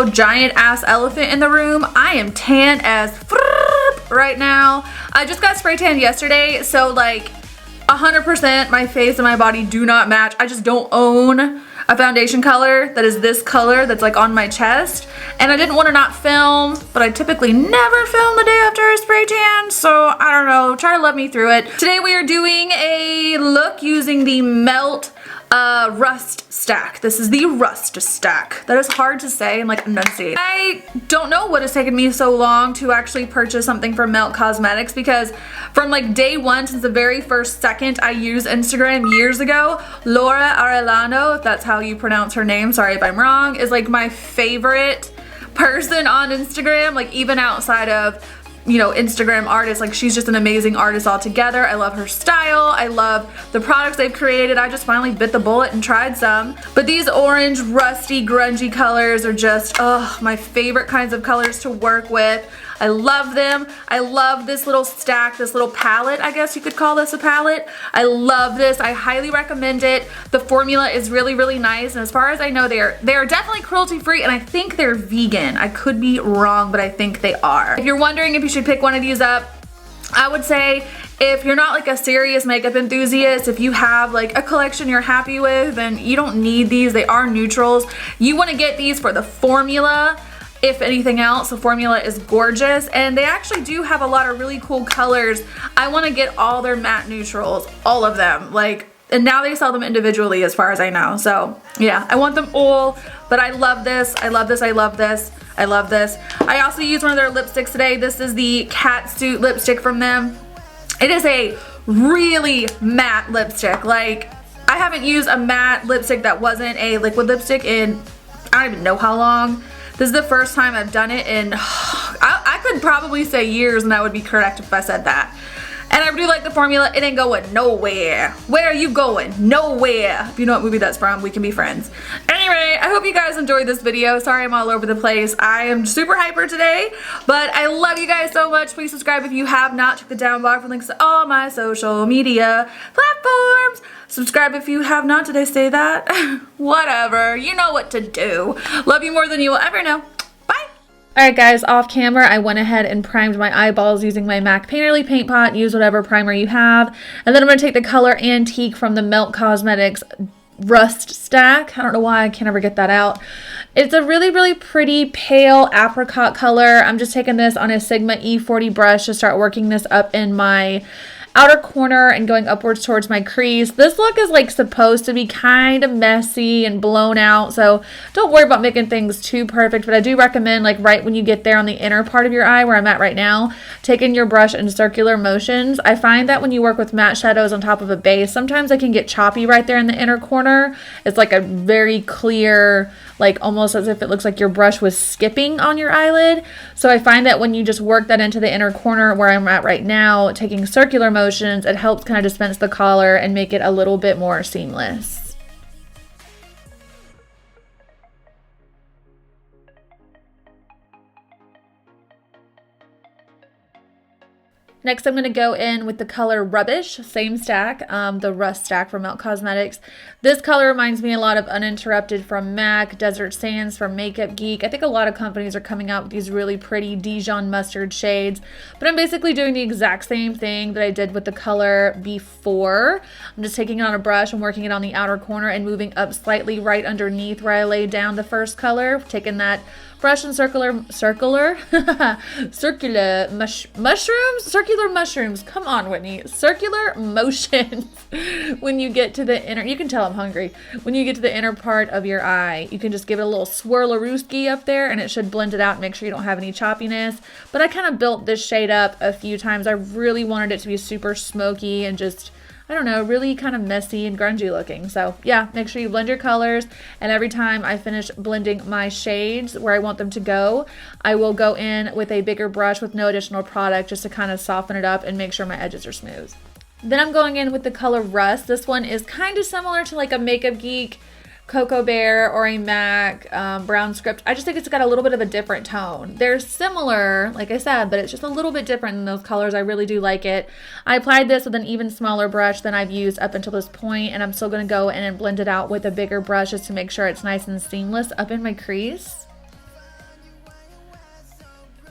literal giant ass elephant in the room. I am tan as right now. I just got spray tan yesterday, so like 100% my face and my body do not match. I just don't own a foundation color that is this color that's like on my chest, and I didn't want to not film, but I typically never film the day after a spray tan, so I don't know, try to love me through it. Today we are doing a look using the Melt Rust Stack. This is the Rust Stack. That is hard to say and like enunciate. I don't know what has taken me so long to actually purchase something from Melt Cosmetics, because from like day one, since the very first second I used Instagram years ago, Laura Arellano, if that's how you pronounce her name, sorry if I'm wrong, is like my favorite person on Instagram, like even outside of, you know, Instagram artists. Like she's just an amazing artist altogether. I love her style. I love the products they've created. I just finally bit the bullet and tried some. But these orange, rusty, grungy colors are just, oh, my favorite kinds of colors to work with. I love them. I love this little stack, this little palette. I guess you could call this a palette. I love this. I highly recommend it. The formula is really, really nice. And as far as I know, they are definitely cruelty free, and I think they're vegan. I could be wrong, but I think they are. If you're wondering if you should pick one of these up, I would say if you're not like a serious makeup enthusiast, if you have like a collection you're happy with, then you don't need these. They are neutrals. You want to get these for the formula. If anything else, the formula is gorgeous, and they actually do have a lot of really cool colors. I want to get all their matte neutrals, all of them, like, and now they sell them individually as far as I know. So yeah, I want them all, but I love this. I love this. I love this. I love this. I also used one of their lipsticks today. This is the Catsuit lipstick from them. It is a really matte lipstick. Like, I haven't used a matte lipstick that wasn't a liquid lipstick in, I don't even know how long. This is the first time I've done it in, I could probably say years, and I would be correct if I said that. And I really like the formula. It ain't going nowhere. Where are you going? Nowhere. If you know what movie that's from, we can be friends. Anyway, I hope you guys enjoyed this video. Sorry I'm all over the place. I am super hyper today, but I love you guys so much. Please subscribe if you have not. Check the down bar for links to all my social media platforms. Subscribe if you have not. Did I say that? Whatever. You know what to do. Love you more than you will ever know. Bye. Alright guys, off camera, I went ahead and primed my eyeballs using my MAC Painterly paint pot. Use whatever primer you have. And then I'm going to take the color Antique from the Melt Cosmetics Rust Stack. I don't know why I can't ever get that out. It's a really, really pretty pale apricot color. I'm just taking this on a Sigma E40 brush to start working this up in my outer corner and going upwards towards my crease. This look is like supposed to be kind of messy and blown out, so don't worry about making things too perfect, but I do recommend, like, right when you get there on the inner part of your eye where I'm at right now, taking your brush in circular motions. I find that when you work with matte shadows on top of a base, sometimes they can get choppy right there in the inner corner. It's like a very clear, like almost as if it looks like your brush was skipping on your eyelid. So I find that when you just work that into the inner corner where I'm at right now, taking circular motions, it helps kind of dispense the color and make it a little bit more seamless. Next, I'm going to go in with the color Rubbish, same stack, the Rust Stack from Melt Cosmetics. This color reminds me a lot of Uninterrupted from MAC, Desert Sands from Makeup Geek. I think a lot of companies are coming out with these really pretty Dijon mustard shades, but I'm basically doing the exact same thing that I did with the color before. I'm just taking it on a brush and working it on the outer corner and moving up slightly right underneath where I laid down the first color, taking that brush and circular mushrooms. Come on, Whitney. Circular motions. When you get to the inner, you can tell I'm hungry. When you get to the inner part of your eye, you can just give it a little swirl-a-rooski up there, and it should blend it out and make sure you don't have any choppiness. But I kind of built this shade up a few times. I really wanted it to be super smoky and just, I don't know, really kind of messy and grungy looking. So yeah, make sure you blend your colors, and every time I finish blending my shades where I want them to go, I will go in with a bigger brush with no additional product just to kind of soften it up and make sure my edges are smooth. Then I'm going in with the color Rust. This one is kind of similar to like a Makeup Geek Cocoa Bear or a MAC Brown Script. I just think it's got a little bit of a different tone. They're similar, like I said, but it's just a little bit different in those colors. I really do like it. I applied this with an even smaller brush than I've used up until this point, and I'm still going to go in and blend it out with a bigger brush just to make sure it's nice and seamless up in my crease.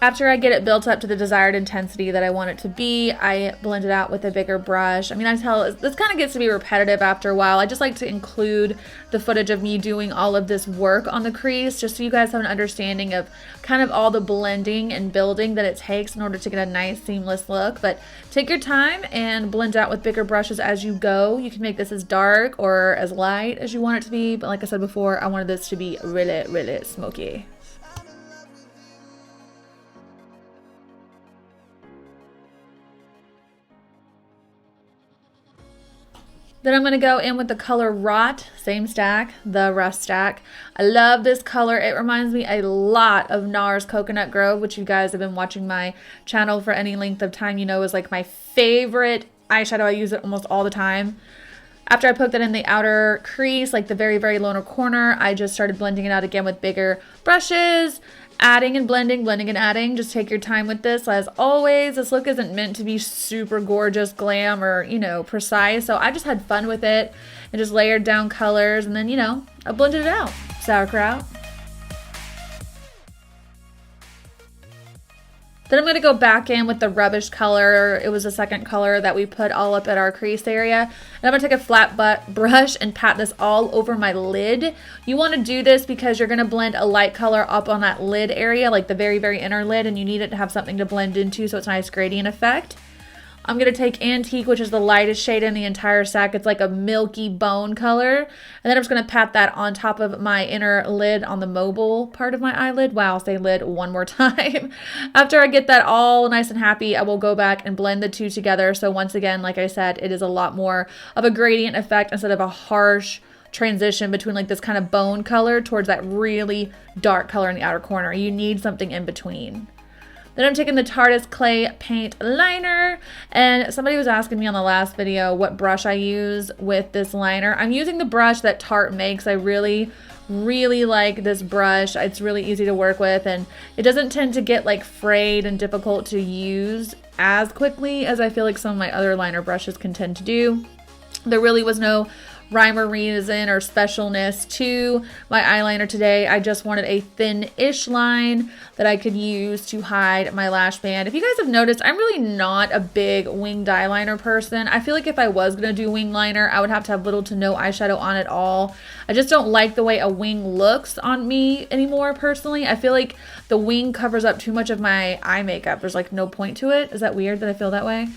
After I get it built up to the desired intensity that I want it to be, I blend it out with a bigger brush. I mean, I tell this kind of gets to be repetitive after a while. I just like to include the footage of me doing all of this work on the crease, just so you guys have an understanding of kind of all the blending and building that it takes in order to get a nice seamless look. But take your time and blend out with bigger brushes as you go. You can make this as dark or as light as you want it to be. But like I said before, I wanted this to be really, really smoky. Then I'm going to go in with the color Rot, same stack, the Rust stack. I love this color. It reminds me a lot of NARS Coconut Grove, which you guys have been watching my channel for any length of time, you know, is like my favorite eyeshadow. I use it almost all the time. After I put that in the outer crease, like the very, very lower corner, I just started blending it out again with bigger brushes. Adding and blending, blending and adding. Just take your time with this. As always, this look isn't meant to be super gorgeous, glam, or, you know, precise. So I just had fun with it and just layered down colors. And then, you know, I blended it out. Sauerkraut. Then I'm going to go back in with the Rubbish color. It was the second color that we put all up at our crease area. And I'm going to take a flat butt brush and pat this all over my lid. You want to do this because you're going to blend a light color up on that lid area, like the very, very inner lid, and you need it to have something to blend into so it's a nice gradient effect. I'm going to take Antique, which is the lightest shade in the entire stack. It's like a milky bone color. And then I'm just going to pat that on top of my inner lid on the mobile part of my eyelid. Wow, I'll say lid one more time. After I get that all nice and happy, I will go back and blend the two together. So once again, like I said, it is a lot more of a gradient effect instead of a harsh transition between like this kind of bone color towards that really dark color in the outer corner. You need something in between. Then I'm taking the Tarteist Clay Paint Liner, and somebody was asking me on the last video what brush I use with this liner. I'm using the brush that Tarte makes. I really like this brush. It's really easy to work with, and it doesn't tend to get like frayed and difficult to use as quickly as I feel like some of my other liner brushes can tend to do. There really was no rhyme or reason or specialness to my eyeliner today. I just wanted a thin-ish line that I could use to hide my lash band. If you guys have noticed, I'm really not a big winged eyeliner person. I feel like if I was going to do wing liner, I would have to have little to no eyeshadow on at all. I just don't like the way a wing looks on me anymore, personally. I feel like the wing covers up too much of my eye makeup. There's like no point to it. Is that weird that I feel that way?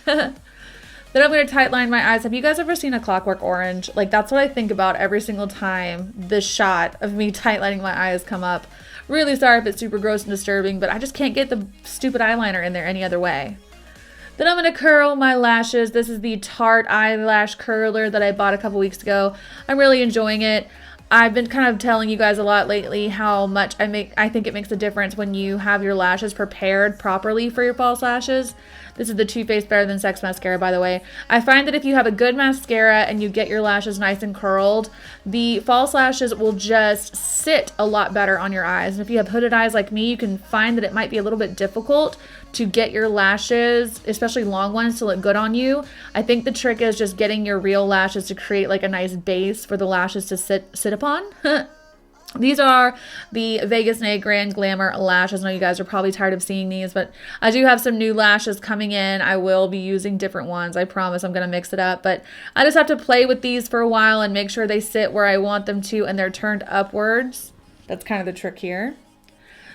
Then I'm going to tightline my eyes. Have you guys ever seen A Clockwork Orange? Like, that's what I think about every single time this shot of me tightlining my eyes come up. Really sorry if it's super gross and disturbing, but I just can't get the stupid eyeliner in there any other way. Then I'm going to curl my lashes. This is the Tarte eyelash curler that I bought a couple weeks ago. I'm really enjoying it. I've been kind of telling you guys a lot lately how much I think it makes a difference when you have your lashes prepared properly for your false lashes. This is the Too Faced Better Than Sex mascara, by the way. I find that if you have a good mascara and you get your lashes nice and curled, the false lashes will just sit a lot better on your eyes. And if you have hooded eyes like me, you can find that it might be a little bit difficult to get your lashes, especially long ones, to look good on you. I think the trick is just getting your real lashes to create like a nice base for the lashes to sit upon. These are the Vegas Nay Grand Glamour lashes. I know you guys are probably tired of seeing these, but I do have some new lashes coming in. I will be using different ones. I promise I'm going to mix it up, but I just have to play with these for a while and make sure they sit where I want them to and they're turned upwards. That's kind of the trick here.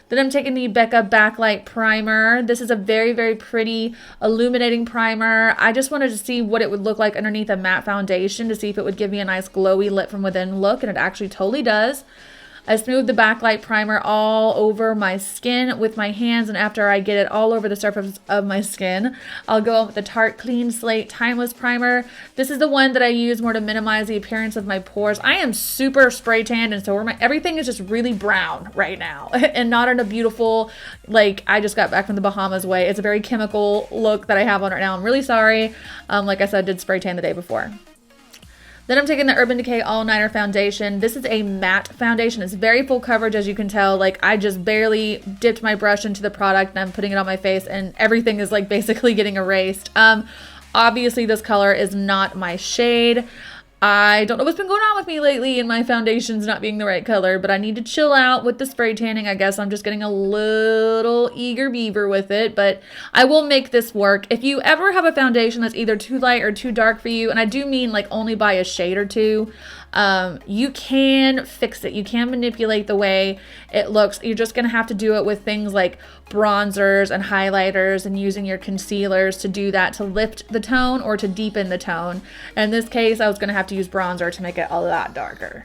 Then I'm taking the Becca Backlight Primer. This is a very, very pretty illuminating primer. I just wanted to see what it would look like underneath a matte foundation to see if it would give me a nice glowy lit from within look, and it actually totally does. I smooth the backlight primer all over my skin with my hands, and after I get it all over the surface of my skin, I'll go with the Tarte Clean Slate Timeless Primer. This is the one that I use more to minimize the appearance of my pores. I am super spray tanned, and so everything is just really brown right now, and not in a beautiful, like, I just got back from the Bahamas way. It's a very chemical look that I have on right now. I'm really sorry. Like I said, I did spray tan the day before. Then I'm taking the Urban Decay All Nighter Foundation. This is a matte foundation. It's very full coverage, as you can tell. Like, I just barely dipped my brush into the product and I'm putting it on my face and everything is like basically getting erased. Obviously this color is not my shade. I don't know what's been going on with me lately and my foundation's not being the right color, but I need to chill out with the spray tanning. I guess I'm just getting a little eager beaver with it, but I will make this work. If you ever have a foundation that's either too light or too dark for you, and I do mean like only by a shade or two, you can fix it. You can manipulate the way it looks. You're just going to have to do it with things like bronzers and highlighters and using your concealers to do that, to lift the tone or to deepen the tone. In this case, I was going to have to use bronzer to make it a lot darker.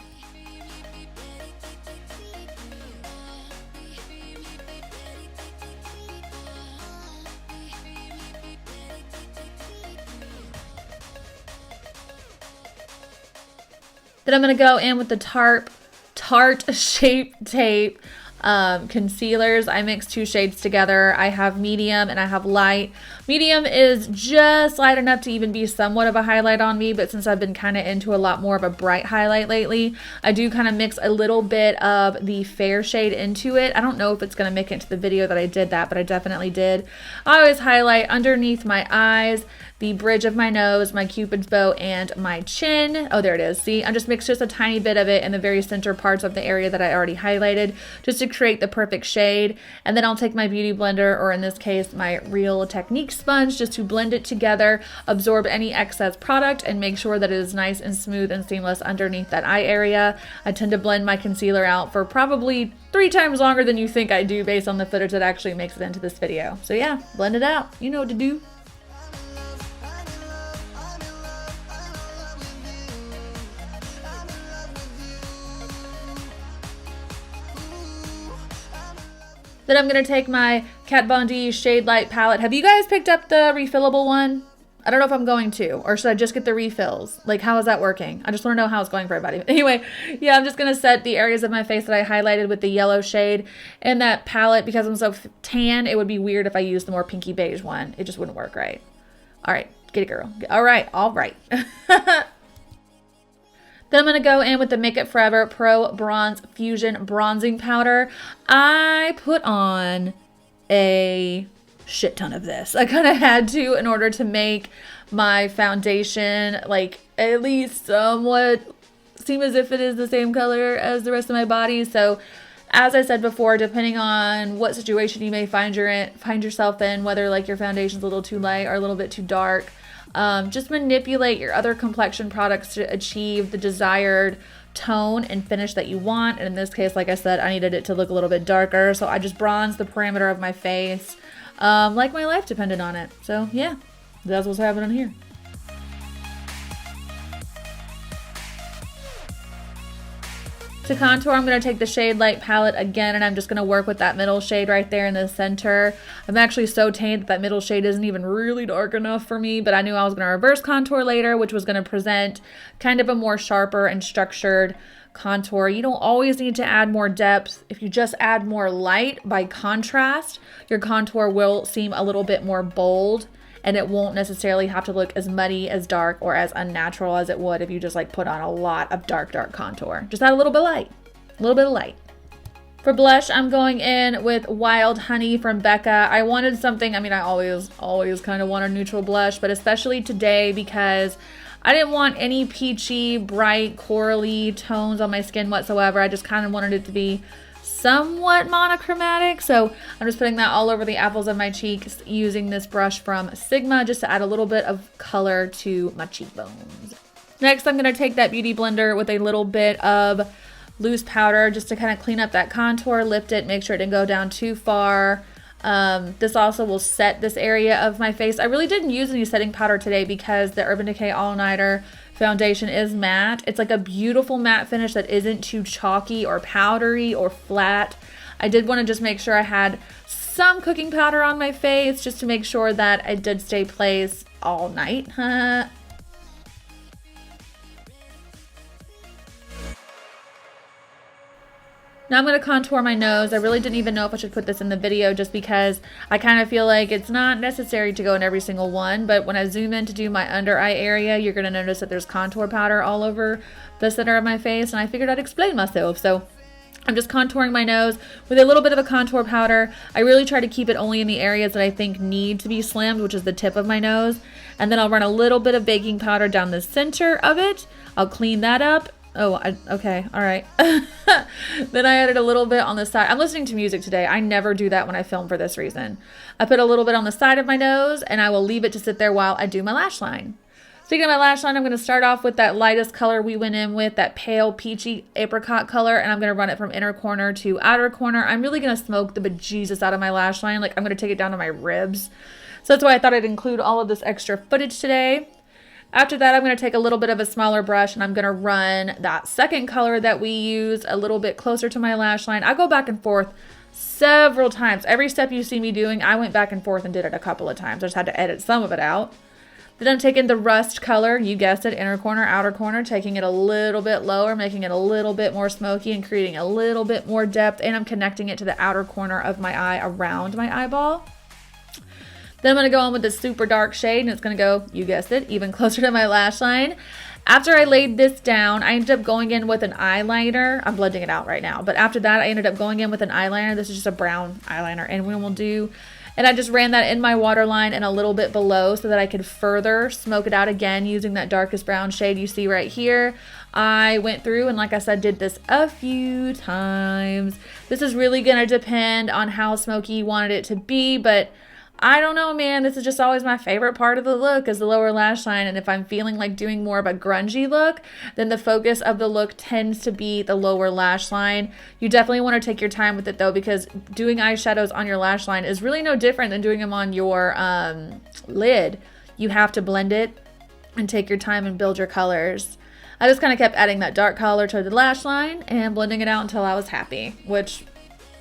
Then I'm going to go in with the Tarte Shape Tape concealers. I mix two shades together. I have medium and I have light. Medium is just light enough to even be somewhat of a highlight on me, but since I've been kind of into a lot more of a bright highlight lately, I do kind of mix a little bit of the fair shade into it. I don't know if it's going to make it into the video that I did that, but I definitely did. I always highlight underneath my eyes, the bridge of my nose, my cupid's bow, and my chin. Oh, there it is. See, I just mixed just a tiny bit of it in the very center parts of the area that I already highlighted just to create the perfect shade. And then I'll take my beauty blender, or in this case, my Real Technique sponge, just to blend it together, absorb any excess product, and make sure that it is nice and smooth and seamless underneath that eye area. I tend to blend my concealer out for probably 3 times longer than you think I do based on the footage that actually makes it into this video. So yeah, blend it out. You know what to do. Then I'm going to take my Kat Von D Shade Light palette. Have you guys picked up the refillable one? I don't know if I'm going to, or should I just get the refills? Like, how is that working? I just want to know how it's going for everybody. Anyway, yeah, I'm just going to set the areas of my face that I highlighted with the yellow shade in that palette. Because I'm so tan, it would be weird if I used the more pinky beige one. It just wouldn't work right. All right, get it, girl. All right, all right. Then I'm going to go in with the Make It Forever Pro Bronze Fusion Bronzing Powder. I put on a shit ton of this. I kind of had to in order to make my foundation like at least somewhat seem as if it is the same color as the rest of my body. So as I said before, depending on what situation you may find yourself in, whether like your foundation's a little too light or a little bit too dark, just manipulate your other complexion products to achieve the desired tone and finish that you want. And in this case, like I said, I needed it to look a little bit darker, so I just bronzed the perimeter of my face like my life depended on it. So yeah, that's what's happening here. To contour, I'm going to take the Shade Light palette again, and I'm just going to work with that middle shade right there in the center. I'm actually so tanned that that middle shade isn't even really dark enough for me, but I knew I was going to reverse contour later, which was going to present kind of a more sharper and structured contour. You don't always need to add more depth. If you just add more light by contrast, your contour will seem a little bit more bold, and it won't necessarily have to look as muddy, as dark, or as unnatural as it would if you just like put on a lot of dark contour. Just add a little bit of light, a little bit of light. For blush, I'm going in with Wild Honey from Becca. I wanted something, I mean, I always kind of want a neutral blush, but especially today because I didn't want any peachy, bright, corally tones on my skin whatsoever. I just kind of wanted it to be somewhat monochromatic, so I'm just putting that all over the apples of my cheeks using this brush from Sigma just to add a little bit of color to my cheekbones. Next, I'm going to take that beauty blender with a little bit of loose powder just to kind of clean up that contour, lift it, make sure it didn't go down too far. This also will set this area of my face. I really didn't use any setting powder today because the Urban Decay All Nighter foundation is matte. It's like a beautiful matte finish that isn't too chalky or powdery or flat. I did want to just make sure I had some cooking powder on my face just to make sure that I did stay place all night. Now I'm going to contour my nose. I really didn't even know if I should put this in the video just because I kind of feel like it's not necessary to go in every single one, but when I zoom in to do my under eye area, you're going to notice that there's contour powder all over the center of my face, and I figured I'd explain myself. So I'm just contouring my nose with a little bit of a contour powder. I really try to keep it only in the areas that I think need to be slimmed, which is the tip of my nose. And then I'll run a little bit of baking powder down the center of it. I'll clean that up. Oh, okay, all right. Then I added a little bit on the side. I'm listening to music today. I never do that when I film for this reason. I put a little bit on the side of my nose, and I will leave it to sit there while I do my lash line. Speaking of my lash line, I'm going to start off with that lightest color we went in with, that pale peachy apricot color, and I'm going to run it from inner corner to outer corner. I'm really going to smoke the bejesus out of my lash line. Like, I'm going to take it down to my ribs. So that's why I thought I'd include all of this extra footage today. After that, I'm going to take a little bit of a smaller brush and I'm going to run that second color that we used a little bit closer to my lash line. I go back and forth several times. Every step you see me doing, I went back and forth and did it a couple of times. I just had to edit some of it out. Then I'm taking the rust color, you guessed it, inner corner, outer corner, taking it a little bit lower, making it a little bit more smoky and creating a little bit more depth, and I'm connecting it to the outer corner of my eye around my eyeball. Then I'm going to go on with this super dark shade, and it's going to go, you guessed it, even closer to my lash line. After I laid this down, I ended up going in with an eyeliner. I'm blending it out right now. But after that, I ended up going in with an eyeliner. This is just a brown eyeliner. And we will do, and I just ran that in my waterline and a little bit below so that I could further smoke it out again using that darkest brown shade you see right here. I went through and, like I said, did this a few times. This is really going to depend on how smoky you wanted it to be, but I don't know, man. This is just always my favorite part of the look is the lower lash line. And if I'm feeling like doing more of a grungy look, then the focus of the look tends to be the lower lash line. You definitely want to take your time with it though, because doing eyeshadows on your lash line is really no different than doing them on your lid. You have to blend it and take your time and build your colors. I just kind of kept adding that dark color to the lash line and blending it out until I was happy, which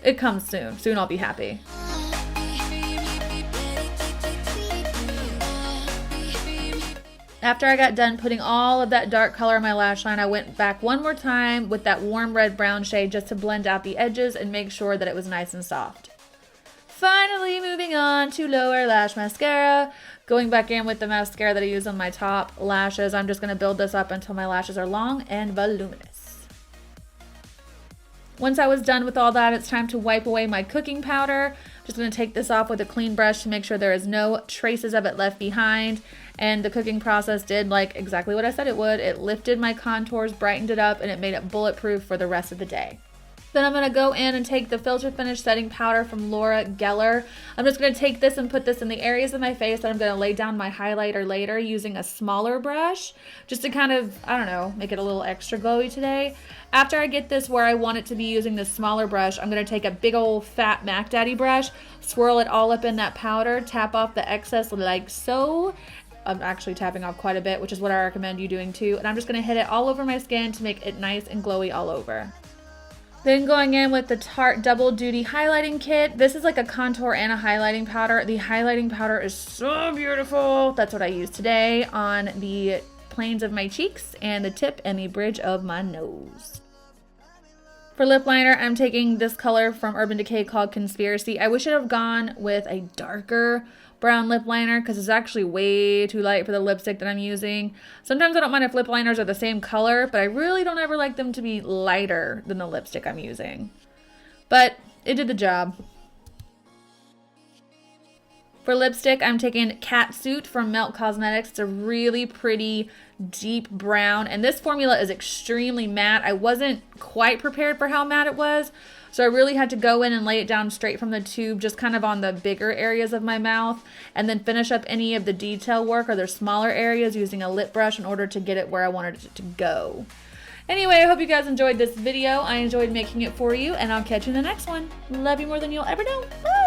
it comes soon. Soon I'll be happy. After I got done putting all of that dark color on my lash line, I went back one more time with that warm red brown shade just to blend out the edges and make sure that it was nice and soft. Finally, moving on to lower lash mascara. Going back in with the mascara that I use on my top lashes. I'm just going to build this up until my lashes are long and voluminous. Once I was done with all that, it's time to wipe away my cooking powder. Just going to take this off with a clean brush to make sure there is no traces of it left behind. And the cooking process did like exactly what I said it would. It lifted my contours, brightened it up, and it made it bulletproof for the rest of the day. Then I'm going to go in and take the Filter Finish Setting Powder from Laura Geller. I'm just going to take this and put this in the areas of my face that I'm going to lay down my highlighter later using a smaller brush, just to kind of, I don't know, make it a little extra glowy today. After I get this where I want it to be using this smaller brush, I'm going to take a big old fat Mac Daddy brush, swirl it all up in that powder, tap off the excess like so. I'm actually tapping off quite a bit, which is what I recommend you doing too. And I'm just going to hit it all over my skin to make it nice and glowy all over. Then going in with the Tarte Double Duty Highlighting Kit. This is like a contour and a highlighting powder. The highlighting powder is so beautiful. That's what I use today on the planes of my cheeks and the tip and the bridge of my nose. For lip liner, I'm taking this color from Urban Decay called Conspiracy. I wish I'd have gone with a darker brown lip liner because it's actually way too light for the lipstick that I'm using. Sometimes I don't mind if lip liners are the same color, but I really don't ever like them to be lighter than the lipstick I'm using. But it did the job. For lipstick, I'm taking Catsuit from Melt Cosmetics. It's a really pretty deep brown, and this formula is extremely matte. I wasn't quite prepared for how matte it was, so I really had to go in and lay it down straight from the tube, just kind of on the bigger areas of my mouth, and then finish up any of the detail work or the smaller areas using a lip brush in order to get it where I wanted it to go. Anyway, I hope you guys enjoyed this video. I enjoyed making it for you, and I'll catch you in the next one. Love you more than you'll ever know. Bye!